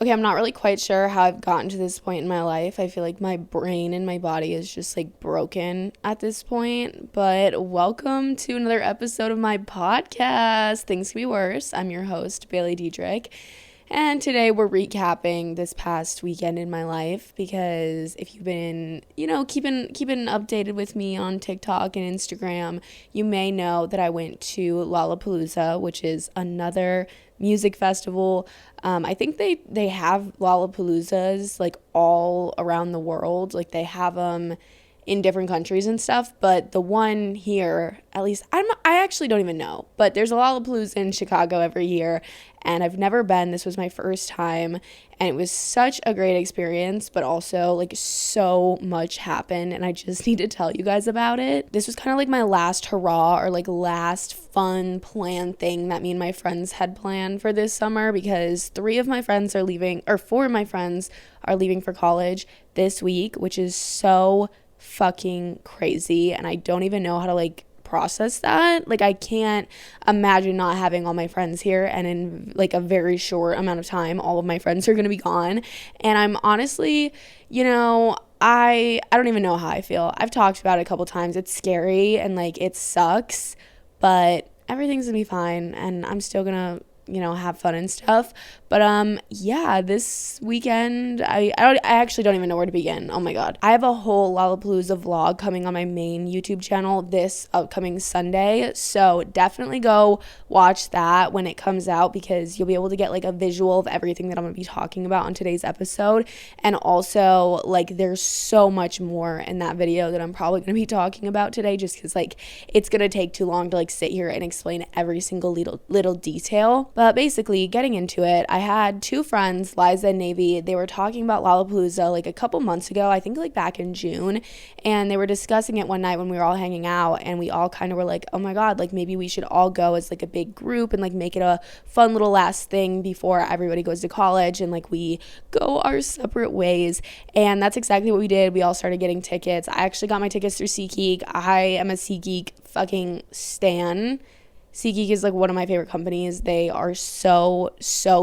Okay, I'm not really quite sure how I've gotten to this point in my life. I feel like my brain and my body is just like broken at this point. But welcome to another episode of my podcast, Things Could Be Worse. I'm your host, baileydedrick. And today we're recapping this past weekend in my life because if you've been, keeping updated with me on TikTok and Instagram, you may know that I went to Lollapalooza, which is another music festival. I think they have Lollapaloozas like all around the world. Like they have them in different countries and stuff, but the one here, at least I actually don't even know, but there's a Lollapalooza in Chicago every year, and I've never been. This was my first time, and it was such a great experience, but also like so much happened, and I just need to tell you guys about it. This was kind of like my last hurrah or like last fun planned thing that me and my friends had planned for this summer, because 4 of my friends are leaving for college this week, which is so fucking crazy, and I don't even know how to like process that. Like I can't imagine not having all my friends here, and in like a very short amount of time all of my friends are going to be gone, and I'm honestly, I don't even know how I feel. I've talked about it a couple times. It's scary and like it sucks, but everything's going to be fine, and I'm still going to have fun and stuff. But yeah, this weekend I actually don't even know where to begin. Oh my god, I have a whole Lollapalooza vlog coming on my main YouTube channel this upcoming Sunday, so definitely go watch that when it comes out, because you'll be able to get like a visual of everything that I'm gonna be talking about on today's episode. And also like there's so much more in that video that I'm probably gonna be talking about today, just because like it's gonna take too long to like sit here and explain every single little detail. But basically, getting into it, I had 2 friends, Liza and Navy. They were talking about Lollapalooza like a couple months ago, I think like back in June, and they were discussing it one night when we were all hanging out, and we all kind of were like, oh my god, like maybe we should all go as like a big group and like make it a fun little last thing before everybody goes to college and like we go our separate ways. And that's exactly what we did. We all started getting tickets. I actually got my tickets through SeatGeek. I am a SeatGeek fucking stan. SeatGeek is like one of my favorite companies. They are so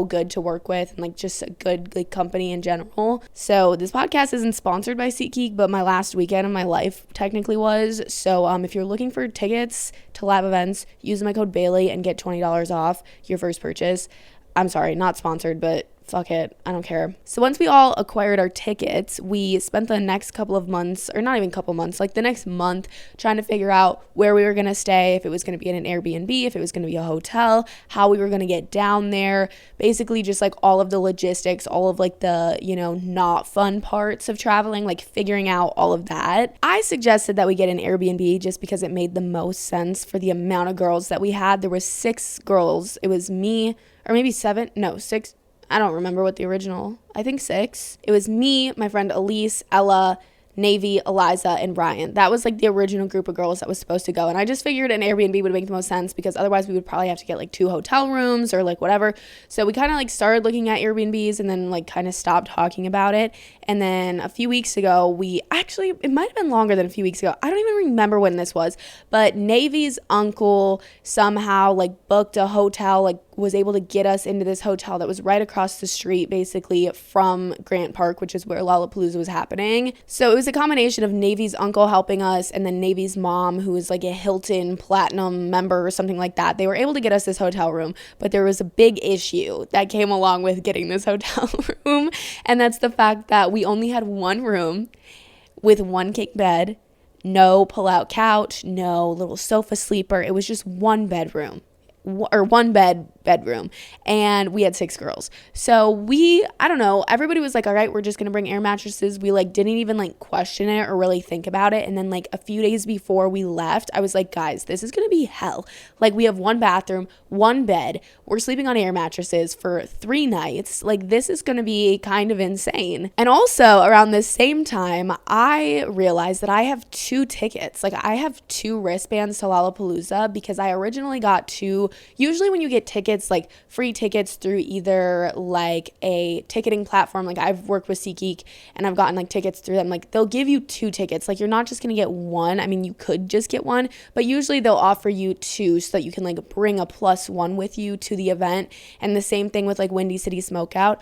good to work with, and like just a good like company in general. So this podcast isn't sponsored by SeatGeek, but my last weekend of my life technically was. So if you're looking for tickets to live events, use my code Bailey and get $20 off your first purchase. I'm sorry, not sponsored, but fuck it, I don't care. So once we all acquired our tickets, we spent the next couple of months, or not even couple months, like the next month, trying to figure out where we were going to stay, if it was going to be in an Airbnb, if it was going to be a hotel, how we were going to get down there, basically just like all of the logistics, all of like the, not fun parts of traveling, like figuring out all of that. I suggested that we get an Airbnb just because it made the most sense for the amount of girls that we had. There were 6 girls. It was me, or maybe 7, no, 6. I don't remember what the original, I think 6. It was me, my friend Elise, Ella, Navy, Eliza, and Ryan. That was like the original group of girls that was supposed to go. And I just figured an Airbnb would make the most sense, because otherwise we would probably have to get like 2 hotel rooms or like whatever. So we kind of like started looking at Airbnbs and then like kind of stopped talking about it. And then a few weeks ago, it might have been longer than a few weeks ago. I don't even remember when this was, but Navy's uncle somehow like booked a hotel, like was able to get us into this hotel that was right across the street basically from Grant Park, which is where Lollapalooza was happening. So it was a combination of Navy's uncle helping us and then Navy's mom, who is like a Hilton Platinum member or something like that. They were able to get us this hotel room, but there was a big issue that came along with getting this hotel room, and that's the fact that we only had 1 room with 1 king bed, no pull-out couch, no little sofa sleeper. It was just 1 bedroom. Or 1 bedroom, and we had 6 girls. So I don't know, everybody was like, all right, we're just gonna bring air mattresses. We like didn't even like question it or really think about it. And then like a few days before we left, I was like, guys, this is gonna be hell. Like we have 1 bathroom, 1 bed, we're sleeping on air mattresses for 3 nights. Like this is gonna be kind of insane. And also around the same time, I realized that I have 2 tickets. Like I have 2 wristbands to Lollapalooza, because I originally got 2. Usually when you get tickets, like free tickets through either like a ticketing platform, like I've worked with SeatGeek and I've gotten like tickets through them, like they'll give you 2 tickets. Like you're not just going to get 1. I mean, you could just get 1, but usually they'll offer you 2 so that you can like bring a +1 with you to the event. And the same thing with like Windy City Smokeout.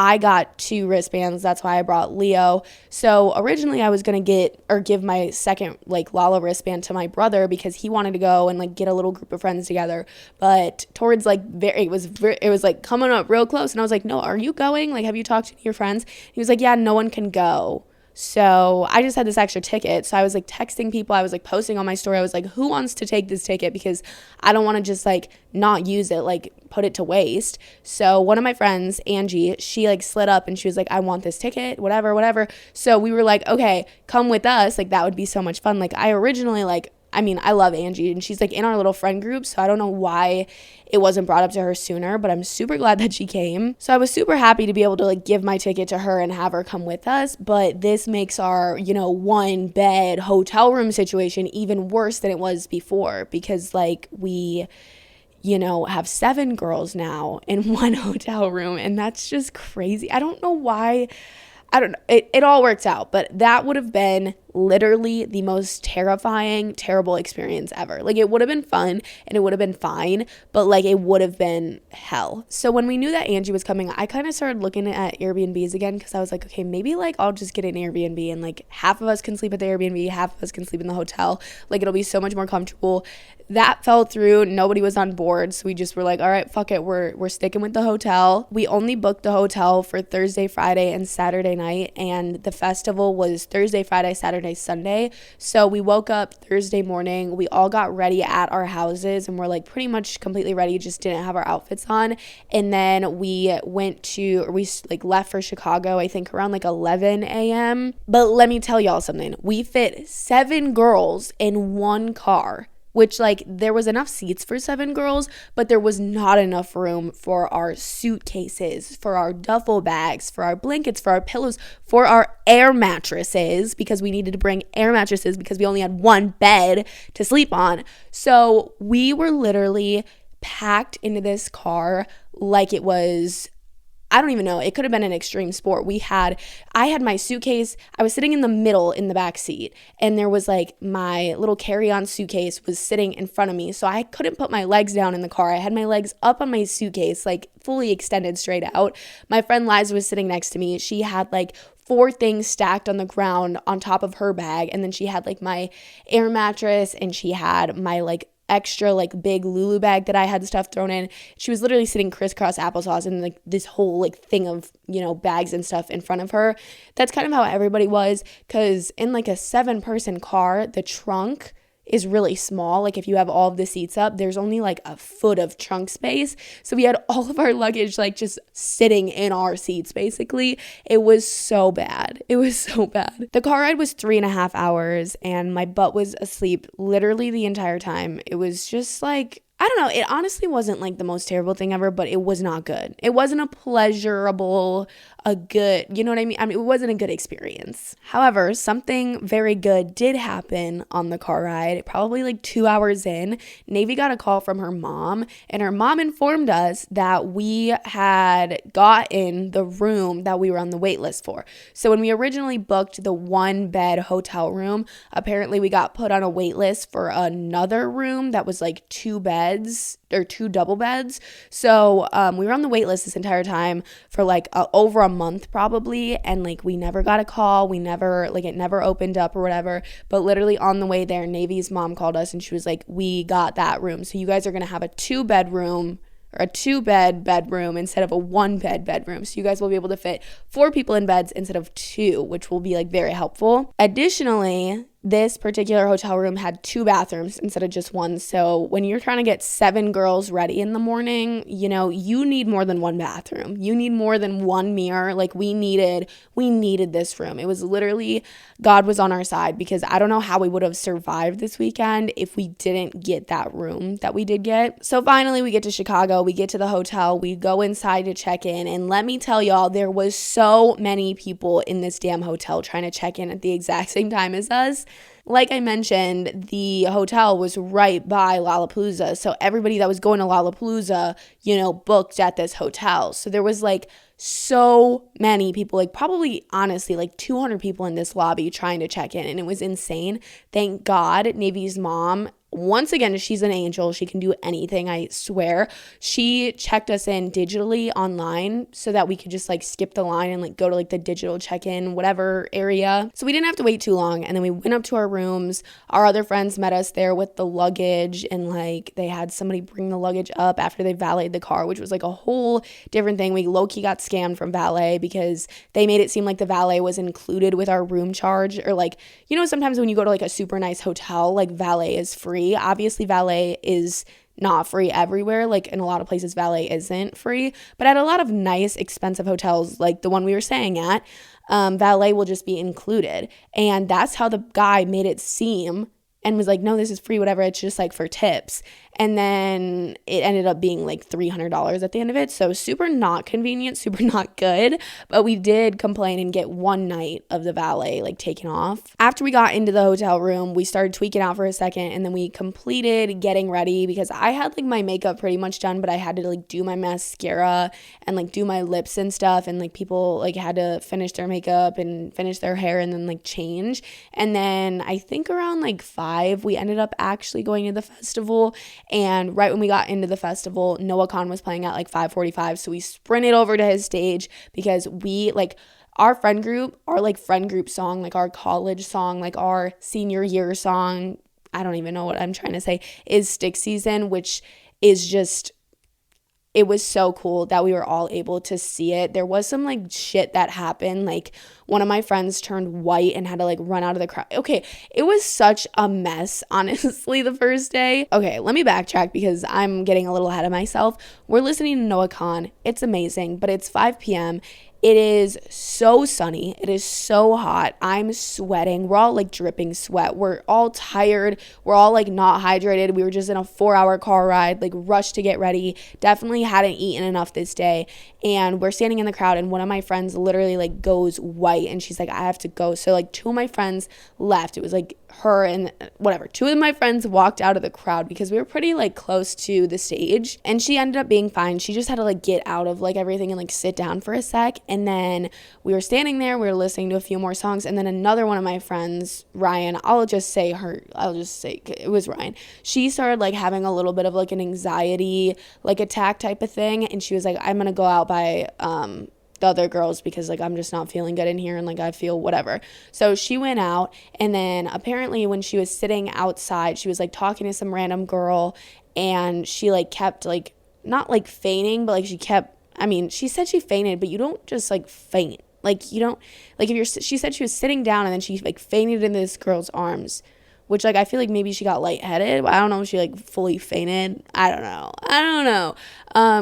I got 2 wristbands. That's why I brought Leo. So originally I was going to give my second like Lala wristband to my brother because he wanted to go and like get a little group of friends together. But towards like it was like coming up real close. And I was like, no, are you going? Like, have you talked to your friends? He was like, yeah, no one can go. So I just had this extra ticket. So I was like texting people. I was like posting on my story. I was like, who wants to take this ticket? Because I don't want to just like not use it, like put it to waste. So one of my friends, Angie, she like slid up and she was like, I want this ticket, whatever. So we were like, okay, come with us. Like that would be so much fun. Like I originally I love Angie and she's like in our little friend group. So I don't know why it wasn't brought up to her sooner, but I'm super glad that she came. So I was super happy to be able to like give my ticket to her and have her come with us. But this makes our, 1-bed hotel room situation even worse than it was before because like we, have 7 girls now in one hotel room. And that's just crazy. I don't know why. I don't know. It all works out, but that would have been literally the most terrifying, terrible experience ever. Like it would have been fun and it would have been fine, but like it would have been hell. So when we knew that Angie was coming, I kind of started looking at Airbnbs again because I was like, okay, maybe like I'll just get an Airbnb and like half of us can sleep at the Airbnb, half of us can sleep in the hotel. Like it'll be so much more comfortable. That fell through. Nobody was on board. So we just were like, all right, fuck it. We're sticking with the hotel. We only booked the hotel for Thursday, Friday, and Saturday night. And the festival was Thursday, Friday, Saturday, Sunday. So we woke up Thursday morning. We all got ready at our houses and we're like pretty much completely ready. Just didn't have our outfits on. And then we left for Chicago, I think around like 11 a.m. But let me tell y'all something. We fit 7 girls in one car, which like there was enough seats for 7 girls, but there was not enough room for our suitcases, for our duffel bags, for our blankets, for our pillows, for our air mattresses, because we needed to bring air mattresses because we only had one bed to sleep on. So we were literally packed into this car like it was, I don't even know. It could have been an extreme sport. I had my suitcase. I was sitting in the middle in the back seat, and there was like my little carry-on suitcase was sitting in front of me. So I couldn't put my legs down in the car. I had my legs up on my suitcase, like fully extended straight out. My friend Liza was sitting next to me. She had like 4 things stacked on the ground on top of her bag. And then she had like my air mattress and she had my like extra like big Lulu bag that I had stuff thrown in. She was literally sitting crisscross applesauce and like this whole like thing of, bags and stuff in front of her. That's kind of how everybody was, because in like a 7-person car, the trunk is really small. Like if you have all of the seats up, there's only like a foot of trunk space. So we had all of our luggage like just sitting in our seats basically. It was so bad. The car ride was 3.5 hours and my butt was asleep literally the entire time. It was just like, I don't know. It honestly wasn't like the most terrible thing ever, but it was not good. It wasn't a pleasurable, you know what I mean? It wasn't a good experience. However, something very good did happen on the car ride. Probably like 2 hours in, Navy got a call from her mom, and her mom informed us that we had gotten the room that we were on the wait list for. So when we originally booked the 1-bed hotel room, apparently we got put on a wait list for another room that was like 2 beds or 2 double beds. So we were on the wait list this entire time for like over a month probably, and like we never got a call. It never opened up or whatever. But literally on the way there, Navy's mom called us and she was like, we got that room, so you guys are gonna have a 2-bedroom or a 2-bed bedroom instead of a 1-bed bedroom. So you guys will be able to fit 4 people in beds instead of 2, which will be like very helpful. Additionally, this particular hotel room had 2 bathrooms instead of just 1. So when you're trying to get 7 girls ready in the morning, you need more than 1 bathroom. You need more than 1 mirror. Like we needed this room. It was literally, God was on our side, because I don't know how we would have survived this weekend if we didn't get that room that we did get. So finally we get to Chicago, we get to the hotel, we go inside to check in, and let me tell y'all, there was so many people in this damn hotel trying to check in at the exact same time as us. Like I mentioned, the hotel was right by Lollapalooza. So everybody that was going to Lollapalooza, booked at this hotel. So there was like so many people, like probably honestly like 200 people in this lobby trying to check in, and it was insane. Thank God Navy's mom once again, she's an angel. She can do anything, I swear. She checked us in digitally online so that we could just like skip the line and like go to like the digital check-in, whatever area. So we didn't have to wait too long. And then we went up to our rooms. Our other friends met us there with the luggage, and like they had somebody bring the luggage up after they valeted the car, which was like a whole different thing. We low-key got scammed from valet because they made it seem like the valet was included with our room charge, or like, you know, sometimes when you go to like a super nice hotel, like valet is free. Obviously, valet is not free everywhere. Like in a lot of places, valet isn't free. But at a lot of nice, expensive hotels, like the one we were staying at, valet will just be included. And that's how the guy made it seem, and was like, no, this is free, whatever. It's just like for tips. And then it ended up being like $300 at the end of it. So super not convenient, super not good. But we did complain and get one night of the valet like taken off. After we got into the hotel room, we started tweaking out for a second, and then we completed getting ready because I had like my makeup pretty much done, but I had to like do my mascara and like do my lips and stuff. And like people like had to finish their makeup and finish their hair and then like change. And then I think around like 5, we ended up actually going to the festival. And right when we got into the festival, Kahan was playing at like 5:45. So we sprinted over to his stage because we like our friend group song, like our college song, like our senior year song, I don't even know what I'm trying to say, is Stick Season, which is just, it was so cool that we were all able to see it. There was some like shit that happened. Like one of my friends turned white and had to like run out of the crowd. Okay, it was such a mess, honestly, the first day. Okay, let me backtrack because I'm getting a little ahead of myself. We're listening to Kahan. It's amazing, but it's 5 p.m. It is so sunny. It is so hot. I'm sweating. We're all like dripping sweat. We're all tired. We're all like not hydrated. We were just in a 4-hour car ride, like rushed to get ready. Definitely hadn't eaten enough this day. And we're standing in the crowd, and one of my friends literally like goes white, and she's like, I have to go. So like 2 of my friends left. It was like her and whatever. 2 of my friends walked out of the crowd because we were pretty like close to the stage, and she ended up being fine. She just had to like get out of like everything and like sit down for a sec. And then we were standing there, we were listening to a few more songs, and then another one of my friends, Ryan, I'll just say it was Ryan. She started like having a little bit of like an anxiety like attack type of thing, and she was like, I'm gonna go out by the other girls because like I'm just not feeling good in here, and like I feel whatever. So she went out, and then apparently when she was sitting outside, she was like talking to some random girl, and she like kept like not like fainting, but like she said she fainted, but you don't just like faint. Like you don't, like she said she was sitting down, and then she like fainted in this girl's arms, which like I feel like maybe she got lightheaded. I don't know if she like fully fainted. I don't know.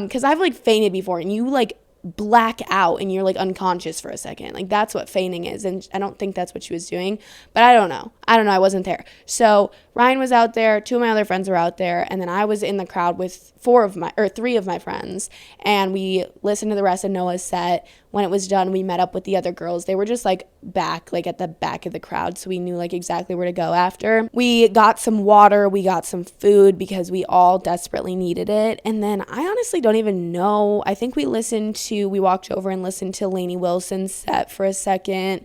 Because I've like fainted before, and you like black out and you're like unconscious for a second. Like that's what feigning is, and I don't think that's what she was doing, but I don't know, I wasn't there. So Ryan was out there, 2 of my other friends were out there, and then I was in the crowd with 3 of my friends, and we listened to the rest of Noah's set. When it was done, we met up with the other girls. They were just like back, like at the back of the crowd, so we knew like exactly where to go after. We got some water, we got some food because we all desperately needed it. And then I honestly don't even know, I think we walked over and listened to Lainey Wilson's set for a second.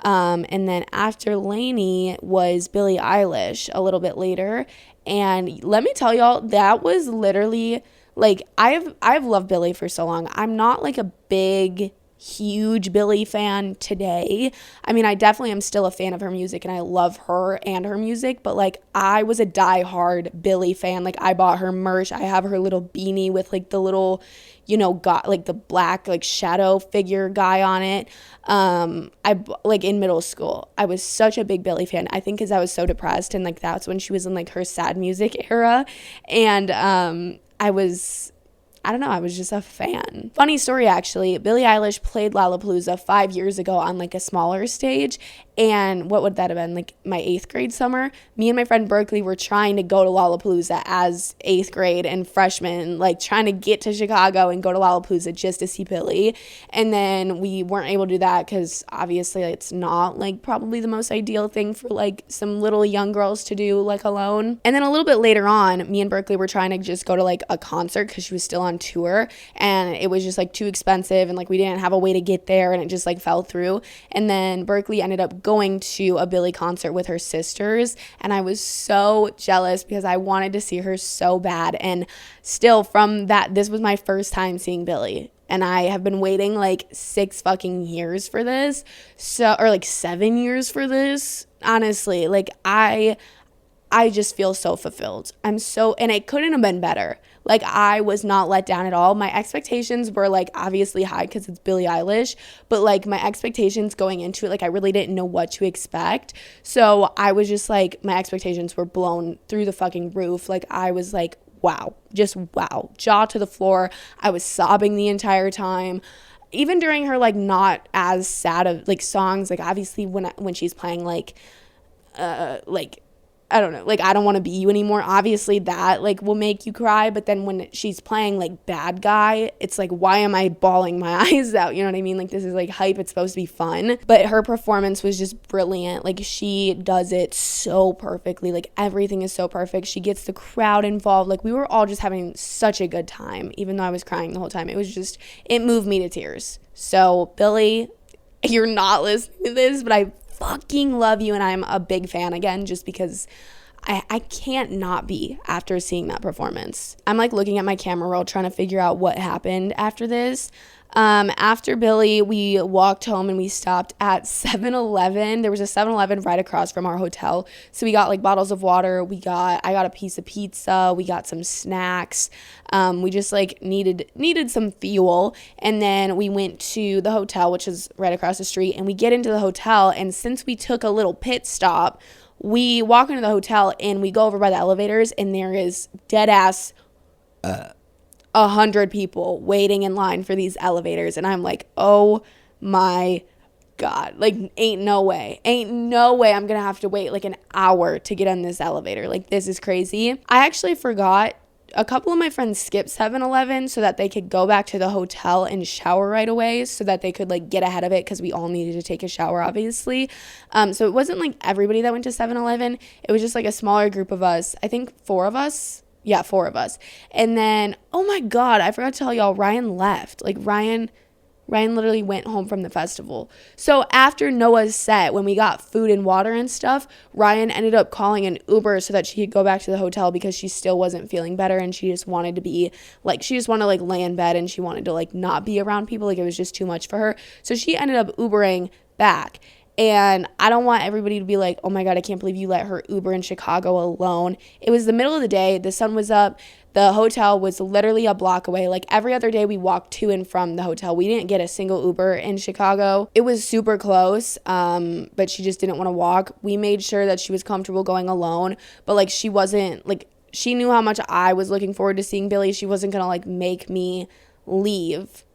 And then after Lainey was Billie Eilish a little bit later. And let me tell y'all, that was literally like, I've loved Billie for so long. I'm not like a huge Billie fan today. I mean, I definitely am still a fan of her music, and I love her and her music, but like I was a diehard Billie fan. Like I bought her merch. I have her little beanie with like the little, got like the black like shadow figure guy on it. Like in middle school, I was such a big Billie fan. I think because I was so depressed, and like that's when she was in like her sad music era, and I was just a fan. Funny story, actually. Billie Eilish played Lollapalooza 5 years ago on like a smaller stage. And what would that have been? Like my 8th grade summer? Me and my friend Berkeley were trying to go to Lollapalooza as 8th grade and freshmen, like trying to get to Chicago and go to Lollapalooza just to see Billie. And then we weren't able to do that because obviously it's not like probably the most ideal thing for like some little young girls to do like alone. And then a little bit later on, me and Berkeley were trying to just go to like a concert because she was still on tour, and it was just like too expensive, and like we didn't have a way to get there, and it just like fell through. And then Berkeley ended up going to a Billie concert with her sisters, and I was so jealous because I wanted to see her so bad. And still, from that, this was my first time seeing Billie, and I have been waiting like 6 fucking years for this, or like 7 years for this. Honestly, like I just feel so fulfilled. And it couldn't have been better. Like, I was not let down at all. My expectations were, like, obviously high because it's Billie Eilish. But, like, my expectations going into it, like, I really didn't know what to expect. So I was just, like, my expectations were blown through the fucking roof. Like, I was, like, wow. Just wow. Jaw to the floor. I was sobbing the entire time. Even during her, like, not as sad of, like, songs. Like, obviously when she's playing, like, I don't know, like, I Don't Want to Be You Anymore, obviously that, like, will make you cry. But then when she's playing, like, Bad Guy, it's like, why am I bawling my eyes out? You know what I mean? Like, this is, like, hype. It's supposed to be fun. But her performance was just brilliant. Like, she does it so perfectly. Like, everything is so perfect. She gets the crowd involved. Like, we were all just having such a good time, even though I was crying the whole time. It moved me to tears. So, Billie, you're not listening to this, but I fucking love you, and I'm a big fan again, just because I can't not be after seeing that performance. I'm like looking at my camera roll trying to figure out what happened after this. After Billie, we walked home and we stopped at 7-Eleven. There was a 7-Eleven right across from our hotel. So we got like bottles of water. I got a piece of pizza. We got some snacks. We just like needed some fuel. And then we went to the hotel, which is right across the street. And we get into the hotel. And since we took a little pit stop, we walk into the hotel and we go over by the elevators, and there is dead ass 100 people waiting in line for these elevators. And I'm like, oh my God, like, ain't no way I'm gonna have to wait like an hour to get on this elevator. Like, this is crazy. I actually forgot. A couple of my friends skipped 7-Eleven so that they could go back to the hotel and shower right away, so that they could like get ahead of it, because we all needed to take a shower, obviously. So it wasn't like everybody that went to 7-Eleven. It was just like a smaller group of us. I think 4 of us. Yeah, 4 of us. And then, oh my God, I forgot to tell y'all, Ryan left. Like, Ryan literally went home from the festival. So after Noah's set, when we got food and water and stuff, Ryan ended up calling an Uber so that she could go back to the hotel, because she still wasn't feeling better, and she just wanted to lay in bed, and she wanted to like not be around people. Like, it was just too much for her. So she ended up Ubering back. And I don't want everybody to be like, oh my God, I can't believe you let her Uber in Chicago alone. It was the middle of the day. The sun was up. The hotel was literally a block away. Like, every other day we walked to and from the hotel. We didn't get a single Uber in Chicago. It was super close, but she just didn't want to walk. We made sure that she was comfortable going alone, but like, she wasn't like, she knew how much I was looking forward to seeing Billie. She wasn't gonna like make me leave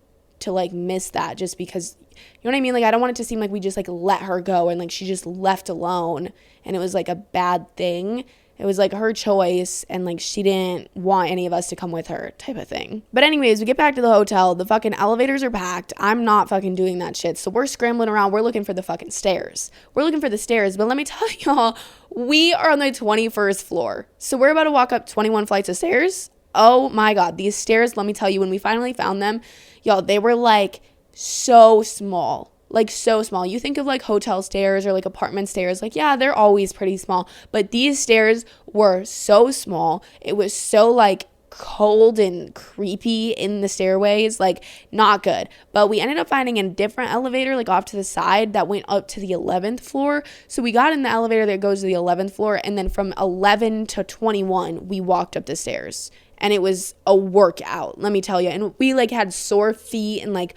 to like miss that, just because, you know what I mean? Like, I don't want it to seem like we just like let her go and like she just left alone and it was like a bad thing. It was like her choice, and like she didn't want any of us to come with her, type of thing. But anyways, we get back to the hotel. The fucking elevators are packed. I'm not fucking doing that shit. So we're scrambling around. We're looking for the fucking stairs. But let me tell y'all, we are on the 21st floor. So we're about to walk up 21 flights of stairs. Oh my God, these stairs, let me tell you, when we finally found them, y'all, they were like so small. Like, so small. You think of like hotel stairs or like apartment stairs, like, yeah, they're always pretty small, but these stairs were so small. It was so like cold and creepy in the stairways, like not good. But we ended up finding a different elevator like off to the side that went up to the 11th floor. So we got in the elevator that goes to the 11th floor, and then from 11 to 21 we walked up the stairs. And it was a workout, let me tell you. And we like had sore feet, and like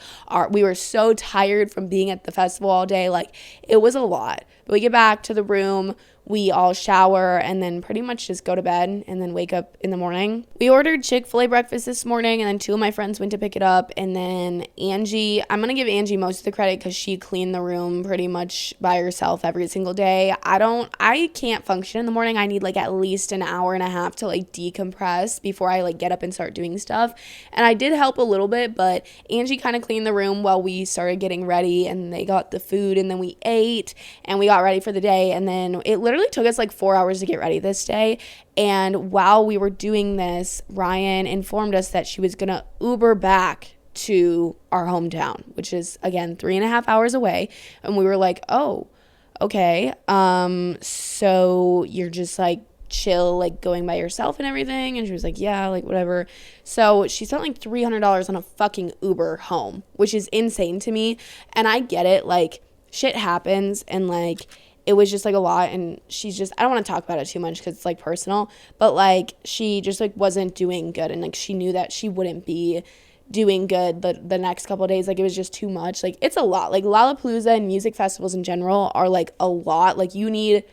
we were so tired from being at the festival all day. Like, it was a lot. But we get back to the room, we all shower, and then pretty much just go to bed and then wake up in the morning. We ordered Chick-fil-A breakfast this morning, and then 2 of my friends went to pick it up. And then Angie, I'm going to give Angie most of the credit because she cleaned the room pretty much by herself every single day. I can't function in the morning. I need like at least an hour and a half to like decompress before I like get up and start doing stuff. And I did help a little bit, but Angie kind of cleaned the room while we started getting ready, and they got the food, and then we ate and we got ready for the day. And then it literally took us like 4 hours to get ready this day. And while we were doing this, Ryan informed us that she was gonna Uber back to our hometown, which is again 3.5 hours away. And we were like, oh, okay, so you're just like chill, like going by yourself and everything? And she was like, yeah, like whatever. So she spent like $300 on a fucking Uber home, which is insane to me. And I get it, like shit happens, and like it was just like a lot, and she's just, I don't want to talk about it too much because it's like personal, but like she just like wasn't doing good, and like she knew that she wouldn't be doing good the next couple of days. Like it was just too much. Like it's a lot. Like Lollapalooza and music festivals in general are like a lot. Like you need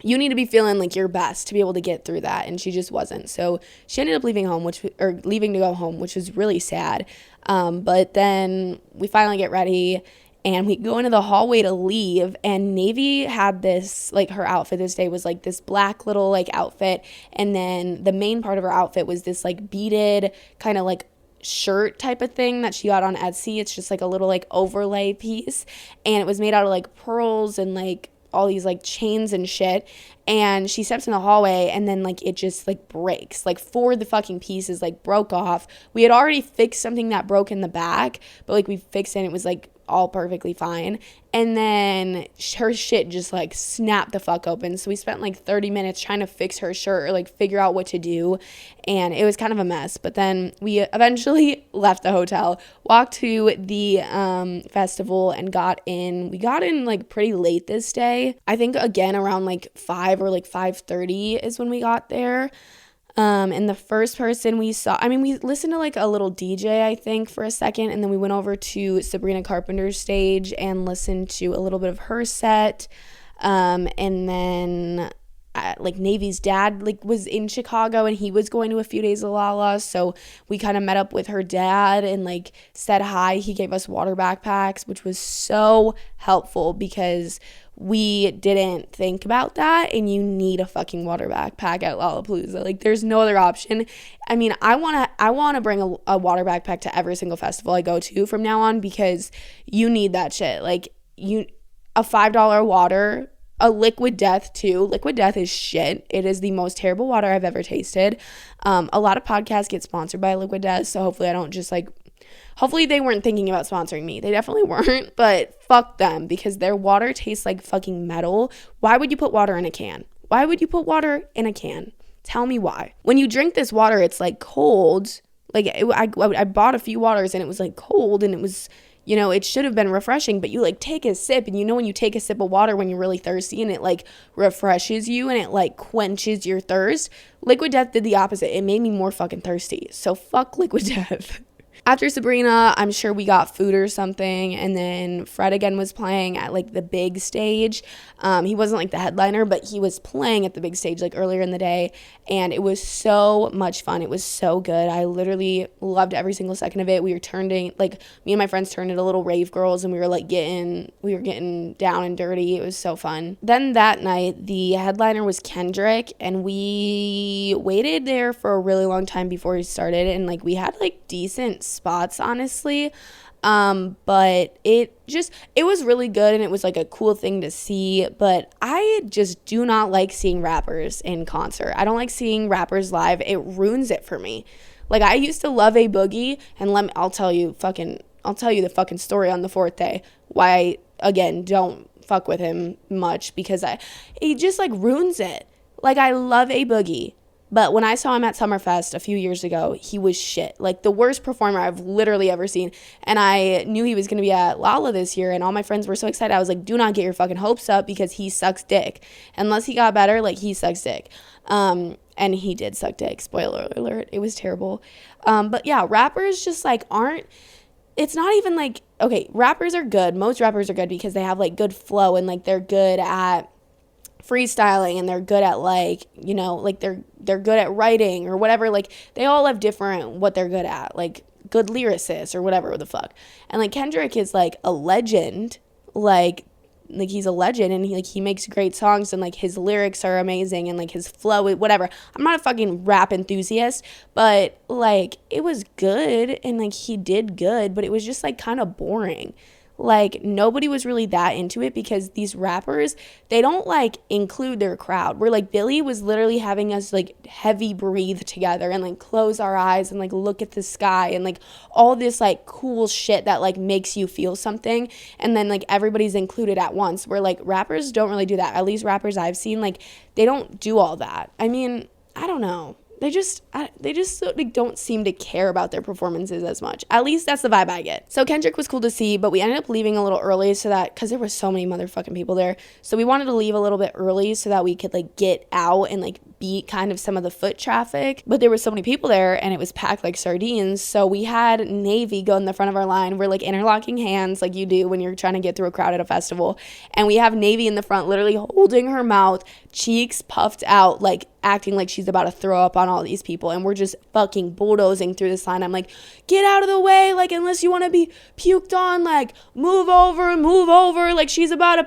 to be feeling like your best to be able to get through that, and she just wasn't. So she ended up leaving to go home, which was really sad. But then we finally get ready, and we go into the hallway to leave, and Navy had this, like her outfit this day was like this black little like outfit, and then the main part of her outfit was this like beaded kind of like shirt type of thing that she got on Etsy. It's just like a little like overlay piece, and it was made out of like pearls and like all these like chains and shit. And she steps in the hallway, and then like it just like breaks, like 4 of the fucking pieces like broke off. We had already fixed something that broke in the back, but like we fixed it and it was like all perfectly fine. And then her shit just like snapped the fuck open. So we spent like 30 minutes trying to fix her shirt or like figure out what to do, and it was kind of a mess. But then we eventually left the hotel, walked to the festival, and we got in like pretty late this day. I think again around like 5 or like 5:30 is when we got there. And the first person we saw, I mean, we listened to like a little DJ, I think, for a second, and then we went over to Sabrina Carpenter's stage and listened to a little bit of her set. And then like Navy's dad like was in Chicago, and he was going to a few days of Lala, so we kind of met up with her dad and like said hi. He gave us water backpacks, which was so helpful because we didn't think about that, and you need a fucking water backpack at Lollapalooza. Like there's no other option. I mean, I want to bring a water backpack to every single festival I go to from now on, because you need that shit. Like a $5 water, a Liquid Death too. Liquid Death is shit. It is the most terrible water I've ever tasted. A lot of podcasts get sponsored by Liquid Death, so hopefully I don't just like, hopefully they weren't thinking about sponsoring me. They definitely weren't, but fuck them, because their water tastes like fucking metal. Why would you put water in a can? Why would you put water in a can? Tell me why. When you drink this water, it's like cold. Like I bought a few waters and it was like cold, and it was, you know, it should have been refreshing, but you like take a sip, and you know when you take a sip of water when you're really thirsty, and it like refreshes you and it like quenches your thirst. Liquid Death did the opposite. It made me more fucking thirsty. So fuck Liquid Death. After Sabrina, I'm sure we got food or something, and then Fred again was playing at like the big stage. He wasn't like the headliner, but he was playing at the big stage like earlier in the day, and it was so much fun. It was so good. I literally loved every single second of it. We were turning, like me and my friends turned into little rave girls, and we were getting down and dirty. It was so fun. Then that night, the headliner was Kendrick, and we waited there for a really long time before he started, and like we had like decent spots, honestly. But it was really good, and it was like a cool thing to see, but I just do not like seeing rappers in concert. I don't like seeing rappers live. It ruins it for me. Like I used to love a Boogie, and I'll tell you the fucking story on the 4th day why I again don't fuck with him much, because he just like ruins it. Like I love a Boogie, but when I saw him at Summerfest a few years ago, he was shit. Like the worst performer I've literally ever seen. And I knew he was going to be at Lolla this year, and all my friends were so excited. I was like, do not get your fucking hopes up, because he sucks dick. Unless he got better, like he sucks dick. And he did suck dick. Spoiler alert. It was terrible. But yeah, rappers just like it's not even like, okay, rappers are good. Most rappers are good because they have like good flow, and like they're good at freestyling, and they're good at like, you know, like they're good at writing or whatever. Like they all have different what they're good at, like good lyricists or whatever the fuck. And like Kendrick is like a legend, like he's a legend, and he makes great songs, and like his lyrics are amazing, and like his flow, whatever. I'm not a fucking rap enthusiast, but like it was good, and like he did good, but it was just like kind of boring. like nobody was really that into it because these rappers, they don't like include their crowd. Where like Billy was literally having us like heavy breathe together and like close our eyes and like look at the sky and like all this like cool shit that like makes you feel something, and then like everybody's included at once. Where like rappers don't really do that. At least rappers I've seen, like they don't do all that. I mean, I don't know. They just like, don't seem to care about their performances as much. At least that's the vibe I get. So Kendrick was cool to see, but we ended up leaving a little early so that, because there were so many motherfucking people there. So we wanted to leave a little bit early so that we could like get out and like beat kind of some of the foot traffic. But there were so many people there and it was packed like sardines. So we had Navy go in the front of our line. We're like interlocking hands like you do when you're trying to get through a crowd at a festival. And we have Navy in the front literally holding her mouth, cheeks puffed out, like acting like she's about to throw up on all these people, and we're just fucking bulldozing through this line. I'm like, get out of the way, like unless you want to be puked on, like move over, like she's about to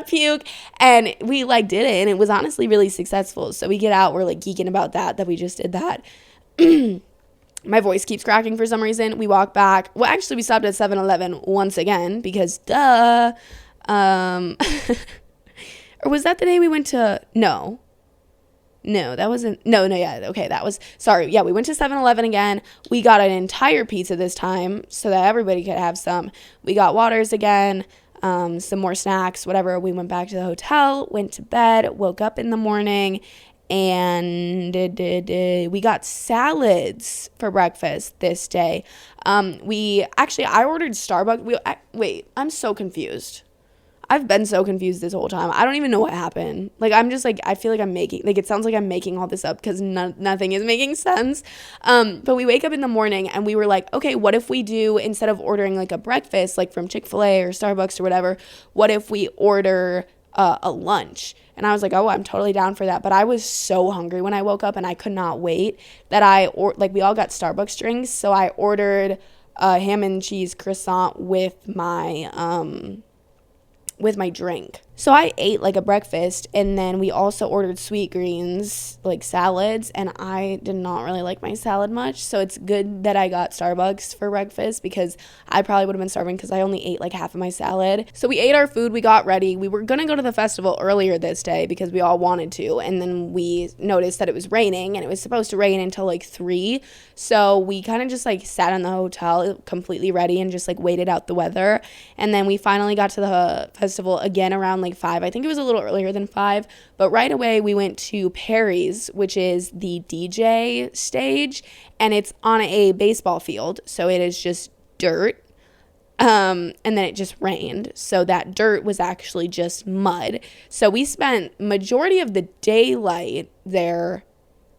puke. And we like did it, and it was honestly really successful. So we get out, we're like geeking about that we just did that. My voice keeps cracking for some reason. We walk back. Well, actually we stopped at 7-Eleven once again because duh. Or was that the day we went to No, that wasn't. Yeah, okay, that was. Sorry, yeah, we went to 7-Eleven again. We got an entire pizza this time so that everybody could have some. We got waters again, some more snacks, whatever. We went back to the hotel, went to bed, woke up in the morning, and we got salads for breakfast this day. I ordered Starbucks. Wait, I'm so confused. I've been so confused this whole time. I don't even know what happened. Like, I'm just like, I feel like I'm making, like, it sounds like I'm making all this up because nothing is making sense. But we wake up in the morning and we were like, okay, what if we do, instead of ordering like a breakfast, like from Chick-fil-A or Starbucks or whatever, what if we order a lunch? And I was like, oh, I'm totally down for that. But I was so hungry when I woke up and I could not wait that we all got Starbucks drinks. So I ordered a ham and cheese croissant with my drink. So I ate like a breakfast, and then we also ordered sweet greens, like salads, and I did not really like my salad much. So it's good that I got Starbucks for breakfast because I probably would have been starving because I only ate like half of my salad. So we ate our food, we got ready. We were gonna go to the festival earlier this day because we all wanted to, and then we noticed that it was raining, and it was supposed to rain until like 3. So we kind of just like sat in the hotel completely ready and just like waited out the weather. And then we finally got to the festival again around like 5. I think it was a little earlier than 5, but right away we went to Perry's, which is the DJ stage, and it's on a baseball field, so it is just dirt. And then it just rained, so that dirt was actually just mud. So we spent majority of the daylight there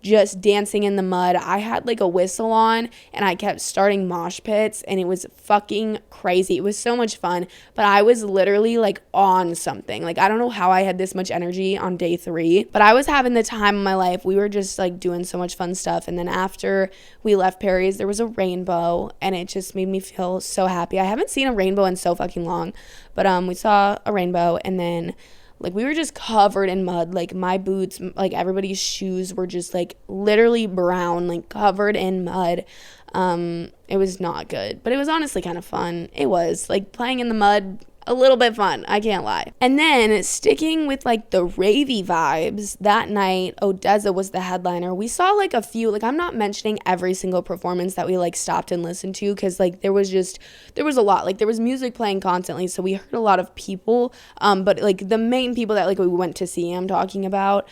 just dancing in the mud. I had like a whistle on and I kept starting mosh pits, and it was fucking crazy. It was so much fun, but I was literally like on something. Like, I don't know how I had this much energy on day 3, but I was having the time of my life. We were just like doing so much fun stuff. And then after we left Perry's, there was a rainbow, and it just made me feel so happy. I haven't seen a rainbow in so fucking long, but we saw a rainbow, and then like we were just covered in mud. Like my boots, like everybody's shoes were just like literally brown, like covered in mud. It was not good, but it was honestly kind of fun. It was like playing in the mud, a little bit fun, I can't lie. And then sticking with like the ravey vibes, that night Odesza was the headliner. We saw like a few, like I'm not mentioning every single performance that we like stopped and listened to, because like there was a lot. Like there was music playing constantly, so we heard a lot of people, but like the main people that like we went to see, I'm talking about.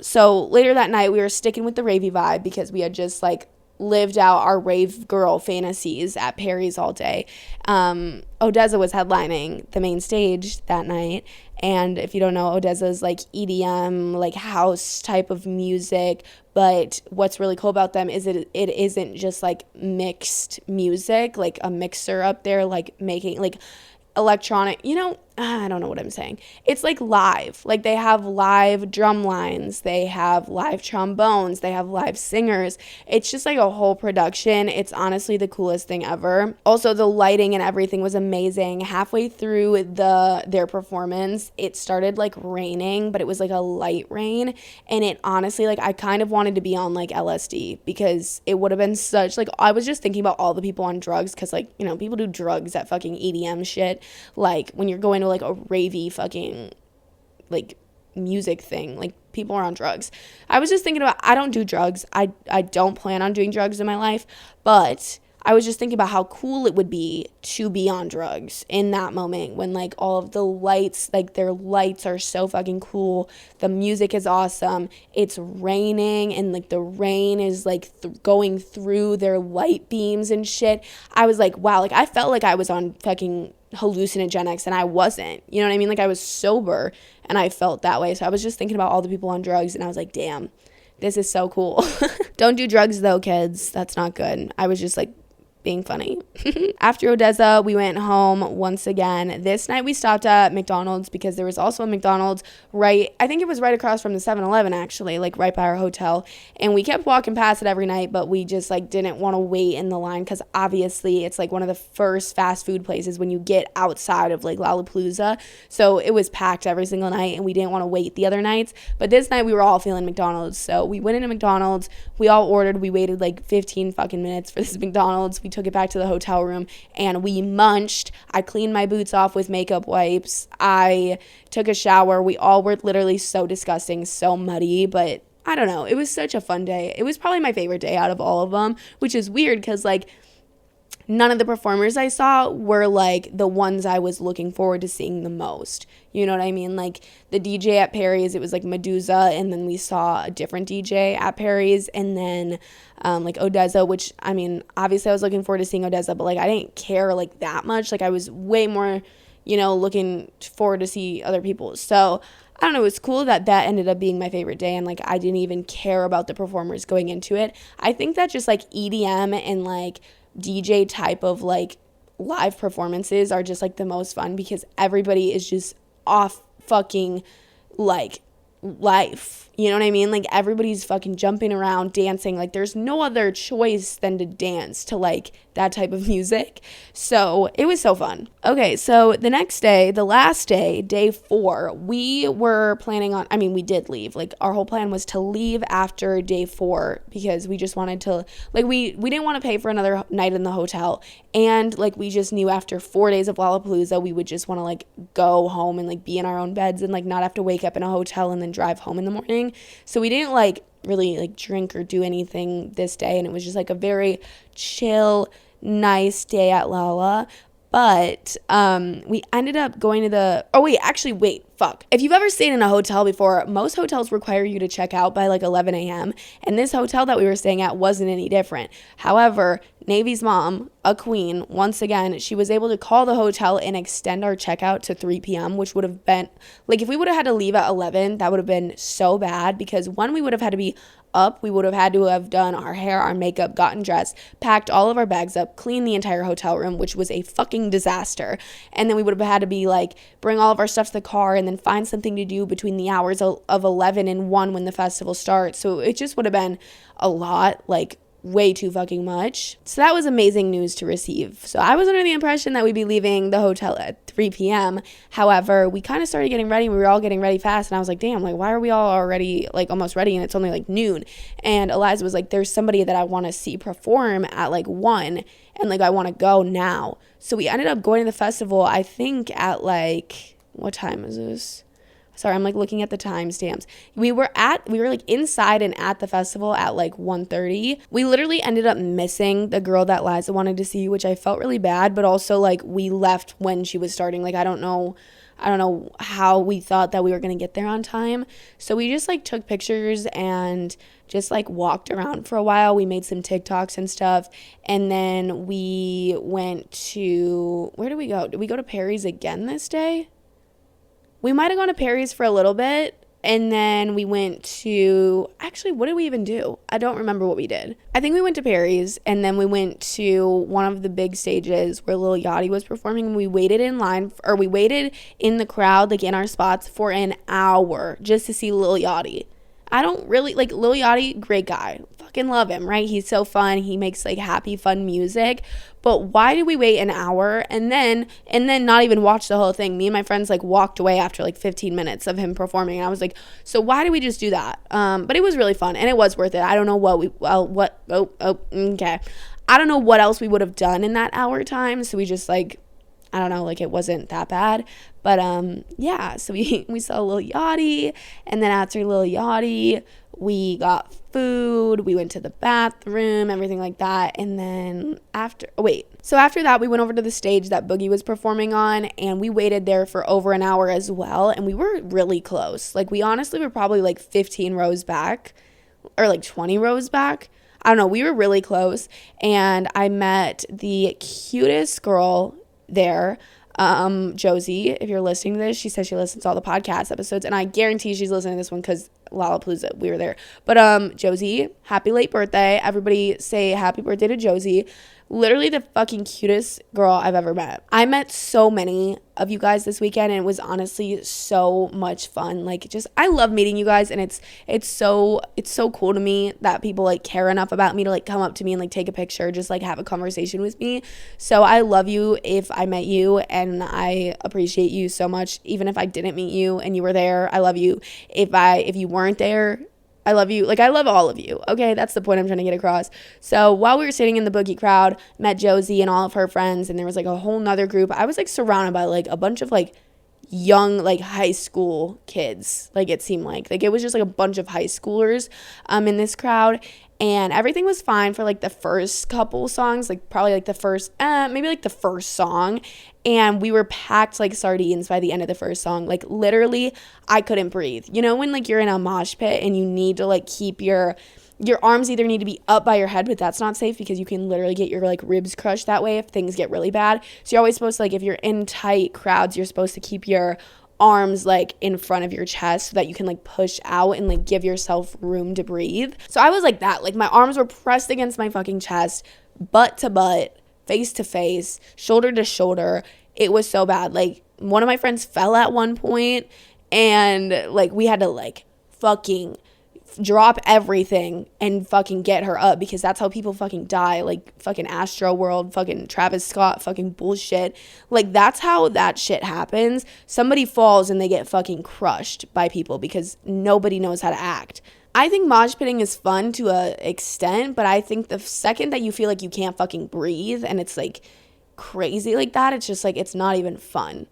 So later that night we were sticking with the ravey vibe because we had just like lived out our rave girl fantasies at Perry's all day. Odesza was headlining the main stage that night, and if you don't know, Odesza is like EDM, like house type of music, but what's really cool about them is it isn't just like mixed music, like a mixer up there like making like electronic, I don't know what I'm saying. It's like live. Like they have live drum lines, they have live trombones, they have live singers. It's just like a whole production. It's honestly the coolest thing ever. Also, the lighting and everything was amazing. Halfway through their performance, it started like raining, but it was like a light rain, and it honestly, like, I kind of wanted to be on like LSD because it would have been such, like, I was just thinking about all the people on drugs, because like, you know, people do drugs at fucking EDM shit. Like when you're going to like a ravey fucking like music thing, like people are on drugs. I was just thinking about, I don't do drugs. I don't plan on doing drugs in my life, but I was just thinking about how cool it would be to be on drugs in that moment when like all of the lights, like their lights are so fucking cool. The music is awesome. It's raining and like the rain is like going through their light beams and shit. I was like, wow, like I felt like I was on fucking hallucinogenics and I wasn't, you know what I mean? Like I was sober and I felt that way. So I was just thinking about all the people on drugs and I was like, damn, this is so cool. Don't do drugs though, kids. That's not good. I was just like being funny. After Odesza, we went home once again. This night we stopped at McDonald's because there was also a McDonald's I think it was right across from the 7-Eleven actually, like right by our hotel. And we kept walking past it every night, but we just like didn't want to wait in the line because obviously it's like one of the first fast food places when you get outside of like Lollapalooza. So it was packed every single night and we didn't want to wait the other nights. But this night we were all feeling McDonald's. So we went into McDonald's. We all ordered. We waited like 15 fucking minutes for this McDonald's. We took it back to the hotel room and we munched. I cleaned my boots off with makeup wipes. I took a shower. We all were literally so disgusting, so muddy, but I don't know. It was such a fun day. It was probably my favorite day out of all of them, which is weird because like none of the performers I saw were like the ones I was looking forward to seeing the most. You know what I mean? Like the DJ at Perry's, it was like Medusa, and then we saw a different DJ at Perry's, and then like Odesza, which I mean, obviously I was looking forward to seeing Odesza, but like I didn't care like that much. Like I was way more, you know, looking forward to see other people. So I don't know, it was cool that ended up being my favorite day, and like I didn't even care about the performers going into it. I think that just like EDM and like DJ type of like live performances are just like the most fun because everybody is just off fucking like life, you know what I mean? Like everybody's fucking jumping around, dancing. Like there's no other choice than to dance to like that type of music. So it was so fun. Okay, so the next day, the last day, day 4, we were planning on, I mean, we did leave. Like our whole plan was to leave after day 4 because we just wanted to, like we didn't want to pay for another night in the hotel. And like we just knew after 4 days of Lollapalooza, we would just want to like go home and like be in our own beds and like not have to wake up in a hotel and then drive home in the morning. So we didn't like really like drink or do anything this day, and it was just like a very chill, nice day at Lala. But we ended up going to the, if you've ever stayed in a hotel before, most hotels require you to check out by like 11 a.m. and this hotel that we were staying at wasn't any different. However, Navy's mom, a queen, once again, she was able to call the hotel and extend our checkout to 3 p.m., which would have been, like, if we would have had to leave at 11, that would have been so bad because one, we would have had to be up. We would have had to have done our hair, our makeup, gotten dressed, packed all of our bags up, cleaned the entire hotel room, which was a fucking disaster. And then we would have had to be like, bring all of our stuff to the car and then find something to do between the hours of 11 and 1 when the festival starts. So it just would have been a lot, like way too fucking much. So that was amazing news to receive. So I was under the impression that we'd be leaving the hotel at 3 p.m. However, we kind of started getting ready. We were all getting ready fast. And I was like, damn, like, why are we all already like almost ready? And it's only like noon. And Eliza was like, there's somebody that I want to see perform at like 1. And like, I want to go now. So we ended up going to the festival, I think at like, what time is this? Sorry, I'm like looking at the timestamps. We were like inside and at the festival at like 1:30. We literally ended up missing the girl that Liza wanted to see, which I felt really bad, but also like we left when she was starting. Like I don't know how we thought that we were going to get there on time. So we just like took pictures and just like walked around for a while. We made some TikToks and stuff. And then we went to, where did we go? Did we go to Perry's again this day? We might have gone to Perry's for a little bit, And then we went to, actually, what did we even do? I don't remember what we did. I think we went to Perry's, and then we went to one of the big stages where Lil Yachty was performing. We waited in line, or we waited in the crowd, like in our spots, for an hour just to see Lil Yachty. I don't really, like, Lil Yachty, great guy. Fucking love him, right? He's so fun. He makes, like, happy, fun music. But why did we wait an hour and then not even watch the whole thing? Me and my friends, like, walked away after, like, 15 minutes of him performing. And I was like, so why did we just do that? But it was really fun, and it was worth it. I don't know okay. I don't know what else we would have done in that hour time. So we just, like, I don't know, like, it wasn't that bad. But yeah, so we saw Lil Yachty, and then after Lil Yachty, we got food, we went to the bathroom, everything like that. And then after that, we went over to the stage that Boogie was performing on, and we waited there for over an hour as well. And we were really close. Like, we honestly were probably like 15 rows back, or like 20 rows back. I don't know, we were really close. And I met the cutest girl there, Josie. If you're listening to this, she says she listens to all the podcast episodes, and I guarantee she's listening to this one because Lollapalooza, we were there. But Josie, happy late birthday. Everybody say happy birthday to Josie. Literally the fucking cutest girl I've ever met. I met so many of you guys this weekend, and it was honestly so much fun. Like, just, I love meeting you guys, and it's so cool to me that people, like, care enough about me to, like, come up to me and, like, take a picture, just, like, have a conversation with me. So I love you if I met you, and I appreciate you so much. Even if I didn't meet you and you were there, I love you. If you weren't there, I love you. Like, I love all of you. Okay, that's the point I'm trying to get across. So while we were sitting in the Boogie crowd, met Josie and all of her friends, and there was, like, a whole nother group. I was, like, surrounded by, like, a bunch of, like, young, like, high school kids. Like, it seemed like it was just, like, a bunch of high schoolers in this crowd. And everything was fine for, like, the first couple songs, like, probably, like, the first, maybe, like, the first song. And we were packed like sardines by the end of the first song. Like, literally, I couldn't breathe. You know when, like, you're in a mosh pit and you need to, like, keep your arms either need to be up by your head, but that's not safe because you can literally get your, like, ribs crushed that way if things get really bad. So you're always supposed to, like, if you're in tight crowds, you're supposed to keep your arms, like, in front of your chest so that you can, like, push out and, like, give yourself room to breathe. So I was like that. Like, my arms were pressed against my fucking chest, butt to butt, face to face, shoulder to shoulder. It was so bad. Like, one of my friends fell at one point, and, like, we had to, like, fucking drop everything and fucking get her up, because that's how people fucking die. Like, fucking Astro World, fucking Travis Scott, fucking bullshit. Like, that's how that shit happens. Somebody falls and they get fucking crushed by people because nobody knows how to act. I think mosh pitting is fun to a extent, but I think the second that you feel like you can't fucking breathe and it's, like, crazy like that, it's just, like, it's not even fun.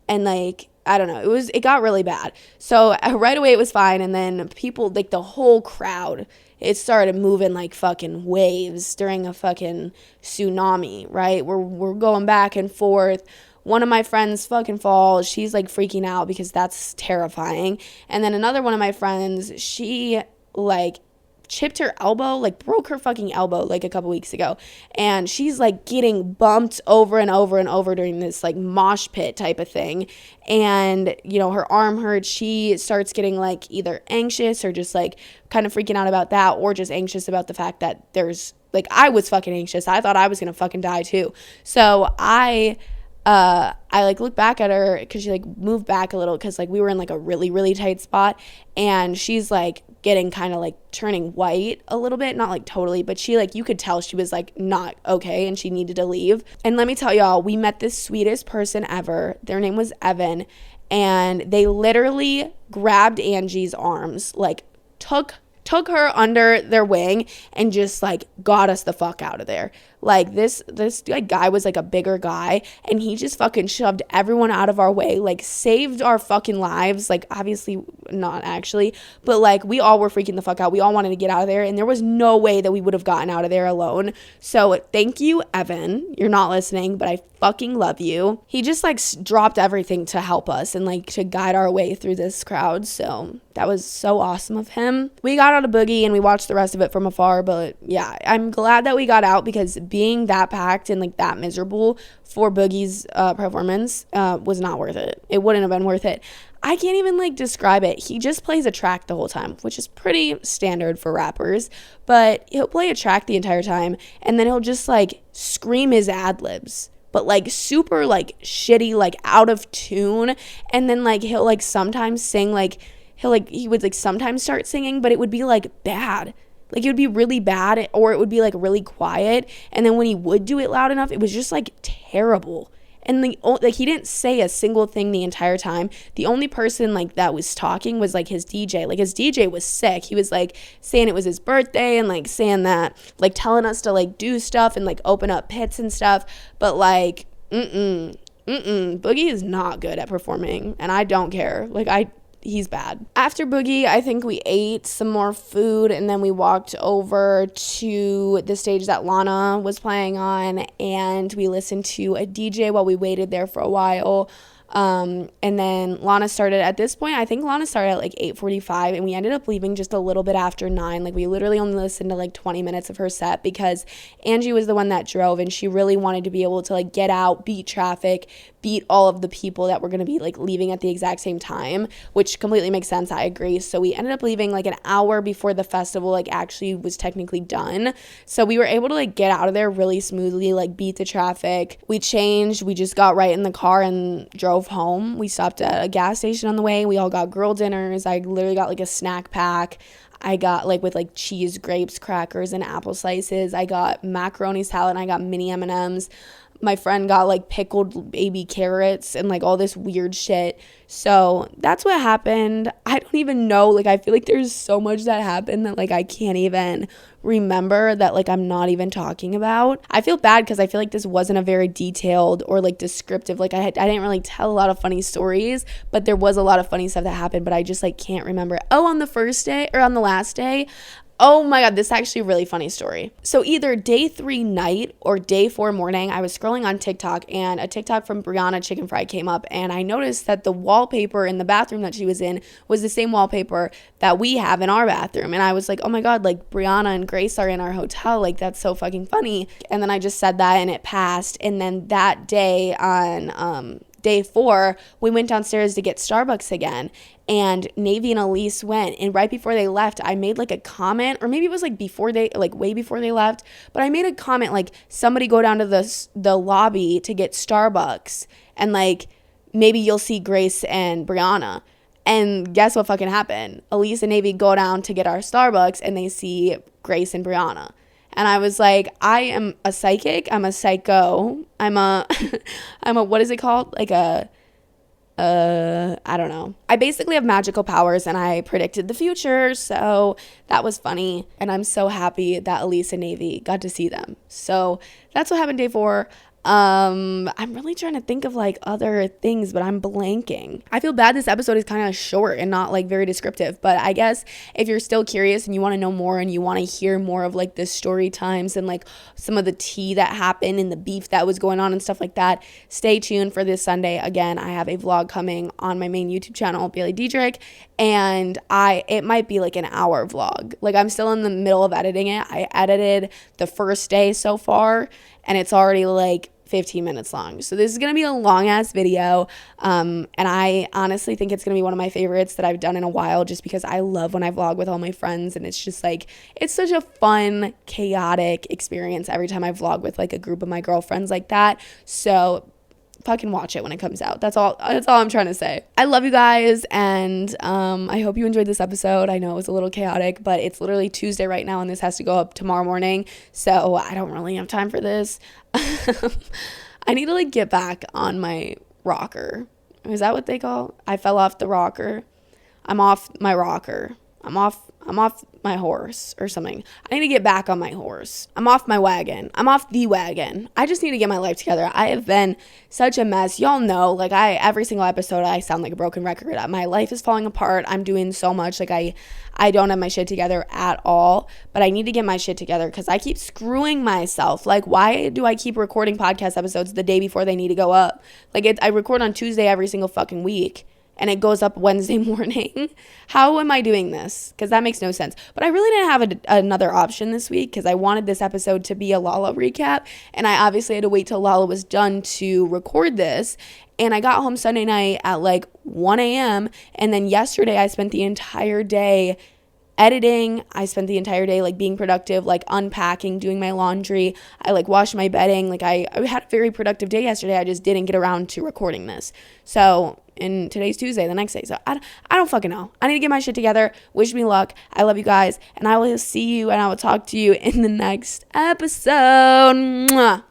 And, like, I don't know, it got really bad. So right away it was fine, and then people, like, the whole crowd, it started moving like fucking waves during a fucking tsunami, right? We're going back and forth. One of my friends fucking falls. She's, like, freaking out because that's terrifying. And then another one of my friends, she, like, chipped her elbow, like, broke her fucking elbow, like, a couple weeks ago. And she's, like, getting bumped over and over and over during this, like, mosh pit type of thing. And, you know, her arm hurts. She starts getting, like, either anxious or just, like, kind of freaking out about that, or just anxious about the fact that there's, like, I was fucking anxious. I thought I was gonna fucking die too. So I like, looked back at her because she, like, moved back a little because, like, we were in, like, a really, really tight spot, and she's, like, getting kind of, like, turning white a little bit, not, like, totally, but she, like, you could tell she was, like, not okay and she needed to leave. And let me tell y'all, we met the sweetest person ever. Their name was Evan, and they literally grabbed Angie's arms, like, took her under their wing and just, like, got us the fuck out of there. Like, this like, guy was, like, a bigger guy, and he just fucking shoved everyone out of our way, like, saved our fucking lives. Like, obviously not actually, but, like, we all were freaking the fuck out. We all wanted to get out of there, and there was no way that we would have gotten out of there alone. So thank you, Evan. You're not listening, but I fucking love you. He just, like, dropped everything to help us and, like, to guide our way through this crowd. So that was so awesome of him. We got out of Boogie and we watched the rest of it from afar, but yeah, I'm glad that we got out, because being that packed and, like, that miserable for Boogie's performance was not worth it. It wouldn't have been worth it. I can't even like describe it. He just plays a track the whole time, which is pretty standard for rappers, but he'll play a track the entire time and then he'll just like scream his ad-libs, but like super like shitty, like out of tune. And then like he'll like sometimes sing, like he would like sometimes start singing, but it would be like bad. Like it would be really bad, or it would be like really quiet. And then when he would do it loud enough, it was just like terrible. And like he didn't say a single thing the entire time. The only person like that was talking was like his DJ. Like his DJ was sick. He was like saying it was his birthday and like saying that, like telling us to like do stuff and like open up pits and stuff. But like, Boogie is not good at performing, and I don't care. Like he's bad. After Boogie, I think we ate some more food and then we walked over to the stage that Lana was playing on, and we listened to a DJ while we waited there for a while. And then Lana started at this point. I think Lana started at like 8:45, and we ended up leaving just a little bit after 9. Like we literally only listened to like 20 minutes of her set because Angie was the one that drove, and she really wanted to be able to like get out, beat traffic, beat all of the people that were going to be like leaving at the exact same time, which completely makes sense. I agree. So we ended up leaving like an hour before the festival like actually was technically done. So we were able to like get out of there really smoothly, like beat the traffic. We changed. We just got right in the car and drove home. We stopped at a gas station on the way. We all got girl dinners. I literally got like a snack pack. I got like with like cheese, grapes, crackers, and apple slices. I got macaroni salad and I got mini M&Ms. My friend got like pickled baby carrots and like all this weird shit. So that's what happened. I don't even know. Like I feel like there's so much that happened that like I can't even remember, that like I'm not even talking about. I feel bad because I feel like this wasn't a very detailed or like descriptive. Like I didn't really tell a lot of funny stories, but there was a lot of funny stuff that happened, but I just like can't remember. Oh, on the first day or on the last day, oh my God, this is actually a really funny story. So either day 3 night or day 4 morning, I was scrolling on TikTok and a TikTok from Brianna Chicken Fry came up, and I noticed that the wallpaper in the bathroom that she was in was the same wallpaper that we have in our bathroom. And I was like, oh my God, like Brianna and Grace are in our hotel. Like that's so fucking funny. And then I just said that and it passed. And then that day on day 4, we went downstairs to get Starbucks again, and Navy and Elise went, and right before they left, I made like a comment, or maybe it was like before they, like way before they left, but I made a comment like, somebody go down to the lobby to get Starbucks, and like maybe you'll see Grace and Brianna. And guess what fucking happened? Elise and Navy go down to get our Starbucks, and they see Grace and Brianna. And I was like, I am a psychic. I'm a psycho. I'm a what is it called? Like I don't know. I basically have magical powers, and I predicted the future. So that was funny. And I'm so happy that Elise and Navy got to see them. So that's what happened day 4. I'm really trying to think of like other things, but I'm blanking. I feel bad this episode is kind of short and not like very descriptive, but I guess if you're still curious and you want to know more and you want to hear more of like the story times and like some of the tea that happened and the beef that was going on and stuff like that, stay tuned for this Sunday. Again, I have a vlog coming on my main YouTube channel, baileydedrick, and it might be like an hour vlog. Like I'm still in the middle of editing it. I edited the first day so far, and it's already like 15 minutes long. So this is going to be a long ass video. And I honestly think it's going to be one of my favorites that I've done in a while, just because I love when I vlog with all my friends, and it's just like, it's such a fun, chaotic experience every time I vlog with like a group of my girlfriends like that. So fucking watch it when it comes out. That's all I'm trying to say. I love you guys, and I hope you enjoyed this episode. I know it was a little chaotic, but it's literally Tuesday right now, and this has to go up tomorrow morning, so I don't really have time for this. I need to like get back on my rocker. Is that what they call? I fell off the rocker. I'm off my rocker. I'm off my horse or something. I need to get back on my horse. I'm off my wagon. I'm off the wagon. I just need to get my life together. I have been such a mess. Y'all know, like every single episode I sound like a broken record. My life is falling apart. I'm doing so much. Like I don't have my shit together at all, but I need to get my shit together because I keep screwing myself. Like, why do I keep recording podcast episodes the day before they need to go up? Like I record on Tuesday every single fucking week, and it goes up Wednesday morning. How am I doing this? Because that makes no sense. But I really didn't have another option this week because I wanted this episode to be a Lala recap, and I obviously had to wait till Lala was done to record this. And I got home Sunday night at like 1 a.m. And then yesterday I spent the entire day editing. I spent the entire day like being productive, like unpacking, doing my laundry. I like washed my bedding. Like I had a very productive day yesterday. I just didn't get around to recording this. So, and today's Tuesday, the next day. So I don't fucking know. I need to get my shit together. Wish me luck. I love you guys. And I will see you and I will talk to you in the next episode. Mwah.